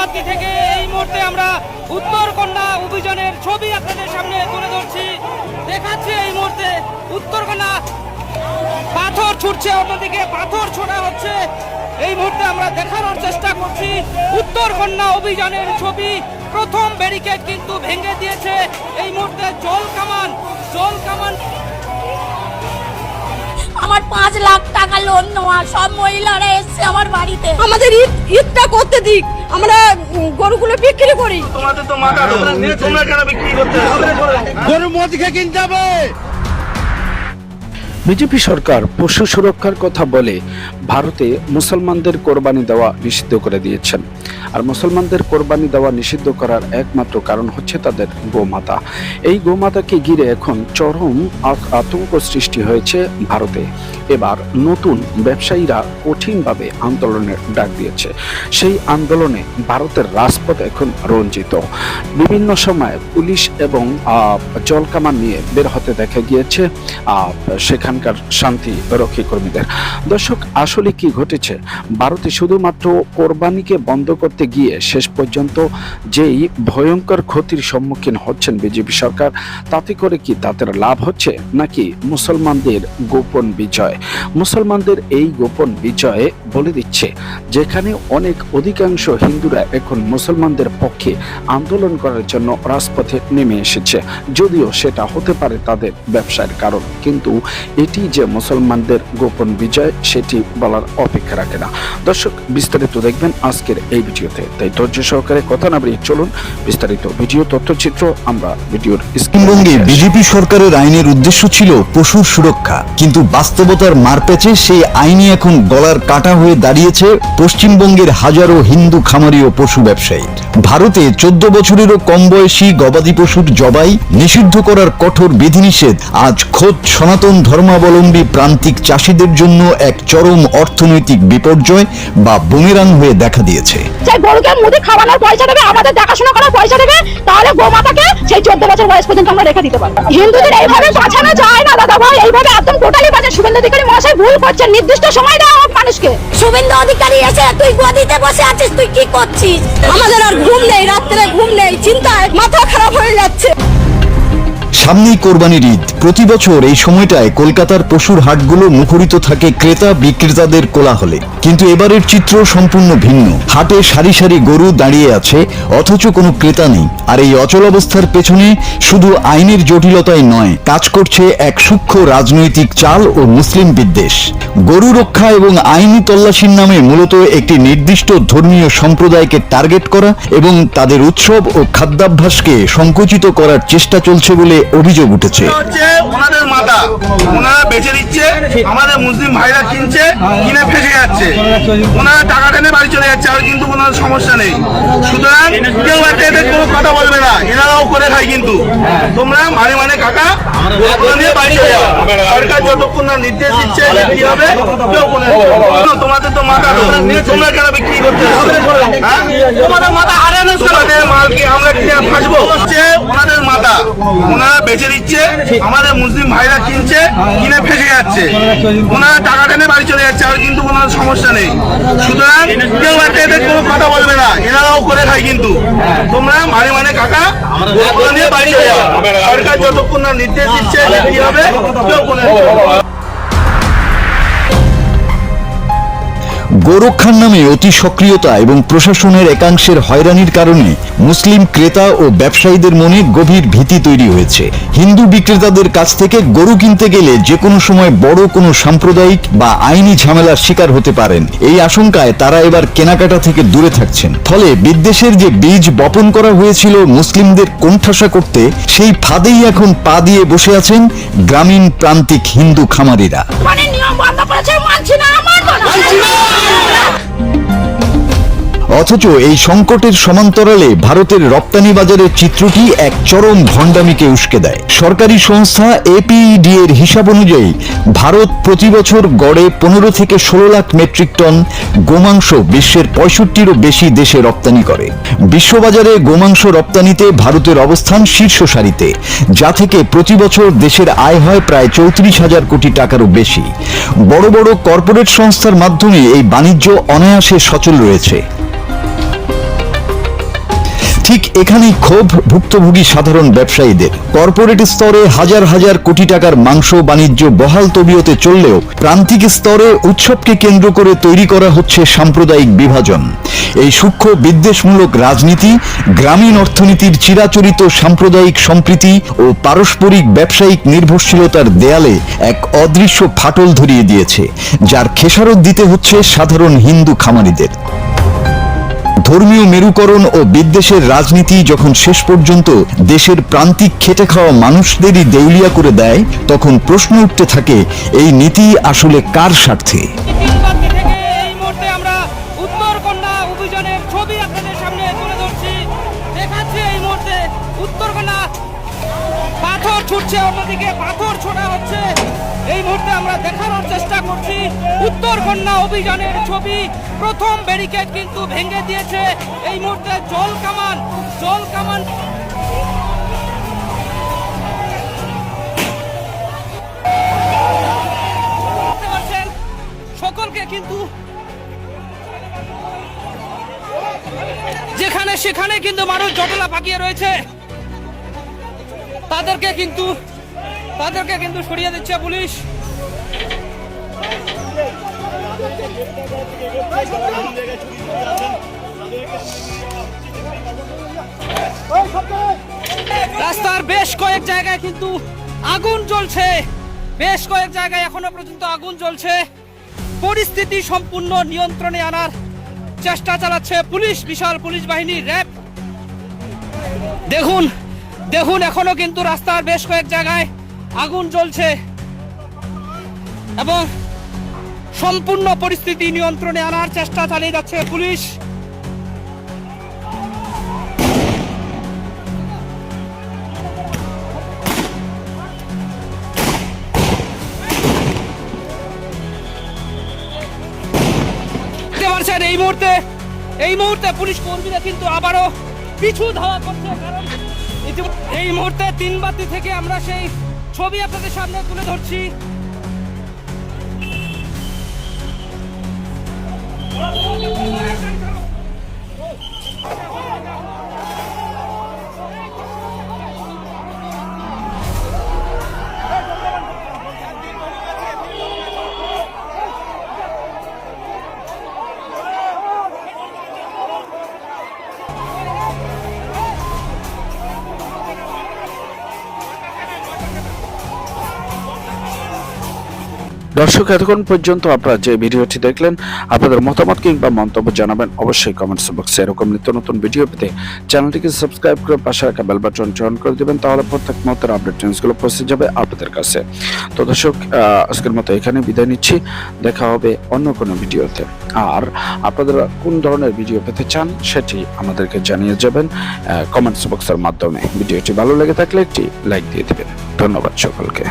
গোমাতি থেকে এই মুহূর্তে আমরা উত্তরকন্যা অভিযানের ছবি আপনাদের সামনে তুলে ধরছি, দেখাচ্ছি এই মুহূর্তে উত্তরকন্যা পাথর ছুটছে, অন্যদিকে পাথর ছোড়া হচ্ছে। এই মুহূর্তে আমরা দেখানোর চেষ্টা করছি উত্তরকন্যা অভিযানের ছবি। প্রথম ব্যারিকেড কিন্তু ভেঙে দিয়েছে এই মুহূর্তে জল কামান। আমার 5 লাখ টাকা লোন নেওয়া, সব মহিলারা এসছে আমার বাড়িতে। আমাদের ঈদটা করতে দিক, আমরা গরুগুলো বিক্রি করি। তোমাদের তো মাথা তোমরা কেন বিক্রি করতে গরু মদিকে কিনতে হবে। বিজেপি সরকার পশু সুরক্ষার কথা বলে ভারতে মুসলমানদের কোরবানি দেওয়া নিষিদ্ধ করে দিয়েছেন। আর মুসলমানদের কোরবানি দেওয়া নিষিদ্ধ করার একমাত্র কারণ হচ্ছে তাদের গোমাতা। এই গোমাতাকে ঘিরে এখন চরম আতঙ্ক সৃষ্টি হয়েছে ভারতে। এবার নতুন ব্যবসায়ীরা কঠিনভাবে আন্দোলনের ডাক দিয়েছে। সেই আন্দোলনে ভারতের রাজপথ এখন রঞ্জিত। বিভিন্ন সময় পুলিশ এবং জলকামান নিয়ে বের হতে দেখা গিয়েছে সেখানকার শান্তি রক্ষী কর্মীদের। দর্শক, আসলে কি ঘটেছে? ভারতে শুধুমাত্র কোরবানিকে বন্ধ করতে গিয়ে শেষ পর্যন্ত যেই ভয়ঙ্কর ক্ষতির সম্মুখীন হচ্ছেন বিজেপি সরকার, তাতে করে কি তাদের লাভ হচ্ছে নাকি মুসলমানদের গোপন বিজয়? মুসলমানদের এই গোপন বিজয়ে বলে দিচ্ছে যেখানে অধিকাংশ হিন্দুরা এখন মুসলমানদের পক্ষে আন্দোলন করার জন্য রাজপথে নেমে এসেছে, যদিও সেটা হতে পারে তাদের ব্যবসার কারণ, কিন্তু এটি যে মুসলমানদের গোপন বিজয় সেটি বলার অপেক্ষা রাখে না। দর্শক, বিস্তারিত দেখবেন আজকের এই ভিডিওতে, তাই ধৈর্য সহকারে কথা না বাড়িয়ে চলুন বিস্তারিত ভিডিও তথ্যচিত্র আমরা ভিডিওর পশ্চিমবঙ্গে বিজেপি সরকারের আইনের উদ্দেশ্য ছিল পশুর সুরক্ষা, কিন্তু বাস্তবতার মারপ্যাচে সেই আইনই এখন গলার কাটা হয়ে দাঁড়িয়েছে পশ্চিমবঙ্গের হাজারো হিন্দু খামারি ও পশু ব্যবসায়ী। ভারতে 14 বছরেরও কম বয়সী গবাদি পশুর জবাই নিষিদ্ধ করার কঠোর বিধিনিষেধ আজ খোদ সনাতন ধর্মাবলম্বী প্রান্তিক চাষিদের জন্য এক চরম অর্থনৈতিক বিপর্যয় বা বুমেরাং হয়ে দেখা দিয়েছে। সেই গরুকে মুদি খাওয়ানোর পয়সা দেবে, আমাদের দেখাশোনা করার পয়সা দেবে, তাহলে গোমাতাকে সেই 14 বছর বয়স পর্যন্ত আমরা রেখে দিতে পারবো। হিন্দুদের এইভাবে বাঁচানো যায় না দাদা ভাই, এইভাবে একদম টোটালি বাঁচা। শুভেন্দু অধিকারী মহাশয় ভুল করছেন, নির্দিষ্ট সময় দেওয়া হোক মানুষকে। শুভেন্দু অধিকারী এসে তুই গদিতে বসে আছিস, তুই কি করছিস? আমাদের আর ঘুম নেই, রাত্রে ঘুম নেই, চিন্তায় মাথা খারাপ হয়ে যাচ্ছে। সামনেই কোরবানির ঈদ। প্রতি বছর এই সময়টায় কলকাতার পশুর হাটগুলো মুখরিত থাকে ক্রেতা বিক্রেতাদের কোলাহলে, কিন্তু এবারের চিত্র সম্পূর্ণ ভিন্ন। হাটে সারি সারি গরু দাঁড়িয়ে আছে, অথচ কোনো ক্রেতা নেই। আর এই অচলাবস্থার পেছনে শুধু আইনের জটিলতাই নয়, কাজ করছে এক সূক্ষ্ম রাজনৈতিক চাল ও মুসলিম বিদ্বেষ। গরু রক্ষা এবং আইনি তল্লাশির নামে মূলত একটি নির্দিষ্ট ধর্মীয় সম্প্রদায়কে টার্গেট করা এবং তাদের উৎসব ও খাদ্যাভ্যাসকে সংকুচিত করার চেষ্টা চলছে বলে অভিযোগ উঠেছে। ওনাদের মাথা ওনারা বেচে দিচ্ছে, আমাদের মুসলিম ভাইরা কিনছে, কিনে ফেসে যাচ্ছে, ওনারা টাকা টেনে বাড়ি চলে যাচ্ছে, আর কিন্তু কোনো সমস্যা নেই। সুতরাং কেউ এদের কোনো কথা বলবে না, এনারাও করে খায়। কিন্তু তোমরা মানে কাকা নিয়ে বাড়ি চলে যাও। সরকার যতক্ষণ না নির্দেশ দিচ্ছে কি হবে, কেউ তোমাদের তো মাথা তোমরা কেন বিক্রি করতে তোমাদের মাথা হারানো, আমাদের মালকে আমরা কিনে ফাঁসবো। হচ্ছে ওনাদের মাথা ওনারা বেচে দিচ্ছে, আমাদের মুসলিম ভাইরা কিনছে, কিনে ফেসে যাচ্ছে, ওনারা টাকা টেনে বাড়ি চলে যাচ্ছে, আর কিন্তু কোনো সমস্যা নেই। সুতরাং কেউ এদের কোনো কথা বলবে না, এনারাও করে খায়। কিন্তু তোমরা মানে কাকা নিয়ে বাড়ি চলে যাও। সরকার যতক্ষণ না নির্দেশ দিচ্ছে কি হবে, কেউ কোনো গোরক্ষার নামে অতি সক্রিয়তা এবং প্রশাসনের একাংশের হয়রানির কারণে মুসলিম ক্রেতা ও ব্যবসায়ীদের মনে গভীর ভীতি তৈরি হয়েছে। হিন্দু বিক্রেতাদের কাছ থেকে গরু কিনতে গেলে যে কোনো সময় বড় কোনো সাম্প্রদায়িক বা আইনি ঝামেলার শিকার হতে পারেন, এই আশঙ্কায় তারা এবার কেনাকাটা থেকে দূরে থাকছেন। ফলে বিদ্বেষের যে বীজ বপন করা হয়েছিল মুসলিমদের কোণঠাসা করতে, সেই ফাঁদেই এখন পা দিয়ে বসে আছেন গ্রামীণ প্রান্তিক হিন্দু খামারিরা। অথচ এই সংকটের সমান্তরালে ভারতের রপ্তানি বাজারের চিত্রটি এক চরম ভণ্ডামিকে উস্কে দেয়। সরকারি সংস্থা এপিইডি এর হিসাব অনুযায়ী ভারত প্রতি বছর গড়ে 15 থেকে 16 লাখ মেট্রিক টন গোমাংস বিশ্বের 65টিরও বেশি দেশে রপ্তানি করে। বিশ্ববাজারে গোমাংস রপ্তানিতে ভারতের অবস্থান শীর্ষ সারিতে, যা থেকে প্রতি বছর দেশের আয় হয় প্রায় 34,000 কোটি টাকারও বেশি। বড় বড় কর্পোরেট সংস্থার মাধ্যমে এই বাণিজ্য অনায়াসে সচল রয়েছে। ঠিক এখানেই ক্ষোভ ভুক্তভোগী সাধারণ ব্যবসায়ীদের। কর্পোরেট স্তরে হাজার হাজার কোটি টাকার মাংস বাণিজ্য বহাল তবিয়তে চললেও প্রান্তিক স্তরে উৎসবকে কেন্দ্র করে তৈরি করা হচ্ছে সাম্প্রদায়িক বিভাজন। এই সূক্ষ্ম বিদ্বেষমূলক রাজনীতি গ্রামীণ অর্থনীতির চিরাচরিত সাম্প্রদায়িক সম্প্রীতি ও পারস্পরিক ব্যবসায়িক নির্ভরশীলতার দেয়ালে এক অদৃশ্য ফাটল ধরিয়ে দিয়েছে, যার খেসারত দিতে হচ্ছে সাধারণ হিন্দু খামারিদের। ধর্মীয় মেরুকরণ ও বিদ্বেষের রাজনীতি যখন শেষ পর্যন্ত দেশের প্রান্তিক খেটে খাওয়া মানুষদেরই দেউলিয়া করে দেয়, তখন প্রশ্ন উঠতে থাকে, এই নীতি আসলে কার স্বার্থে? কিংবদন্তি থেকে এই মুহূর্তে আমরা উত্তরকন্যা অভিযানের ছবি আপনাদের সামনে তুলে ধরছি। দেখাচ্ছি এই মুহূর্তে উত্তরকন্যা পাথর ছুটছে, অন্যদিকে পাথর ছোড়া হচ্ছে। এই মুহূর্তে আমরা দেখানোর চেষ্টা করছি উত্তরকন্যা অভিযানের ছবি। প্রথম ব্যারিকেড কিন্তু ভেঙে দিয়েছে এই মুহূর্তে জল কামান। দেখতে পাচ্ছেন সকলকে কিন্তু যেখানে সেখানে কিন্তু মানুষ জটলা পাকিয়ে রয়েছে, তাদেরকে কিন্তু সরিয়ে দিচ্ছে পুলিশ। রাস্তার বেশ কয়েক জায়গায় কিন্তু আগুন জ্বলছে, বেশ কয়েক জায়গায় এখনো পর্যন্ত আগুন জ্বলছে। পরিস্থিতি সম্পূর্ণ নিয়ন্ত্রণে আনার চেষ্টা চালাচ্ছে পুলিশ, বিশাল পুলিশ বাহিনী, র্যাব। দেখুন এখনো কিন্তু রাস্তার বেশ কয়েক জায়গায় আগুন জ্বলছে এবং সম্পূর্ণ পরিস্থিতি নিয়ন্ত্রণে আনার চেষ্টা চালিয়ে যাচ্ছে পুলিশ। দেখতে পাচ্ছেন এই মুহূর্তে পুলিশ কর্মীরা কিন্তু আবারও পিছু ধাওয়া করছে, কারণ এই মুহূর্তে 3 বাতি থেকে আমরা সেই ছবি আপনাদের সামনে তুলে ধরছি। দর্শক, এতক্ষণ পর্যন্ত আপনারা যে ভিডিওটি দেখলেন, আপনাদের মতামত কিংবা মন্তব্য জানাবেন অবশ্যই কমেন্টস বক্সে। এরকম নিত্য নতুন ভিডিও পেতে চ্যানেলটিকে সাবস্ক্রাইব করে পাশে রাখা বেল বাটন অন করে দেবেন, তাহলে প্রত্যেক মুহূর্তের আপডেট নিউজগুলো পৌঁছে যাবে আপনাদের কাছে। তো দর্শক, আজকের মতো এখানে বিদায় নিচ্ছি, দেখা হবে অন্য কোনো ভিডিওতে। আর আপনারা কোন ধরনের ভিডিও পেতে চান সেটি আমাদেরকে জানিয়ে যাবেন কমেন্টস বক্সের মাধ্যমে। ভিডিওটি ভালো লেগে থাকলে একটি লাইক দিয়ে দেবেন। ধন্যবাদ সকলকে।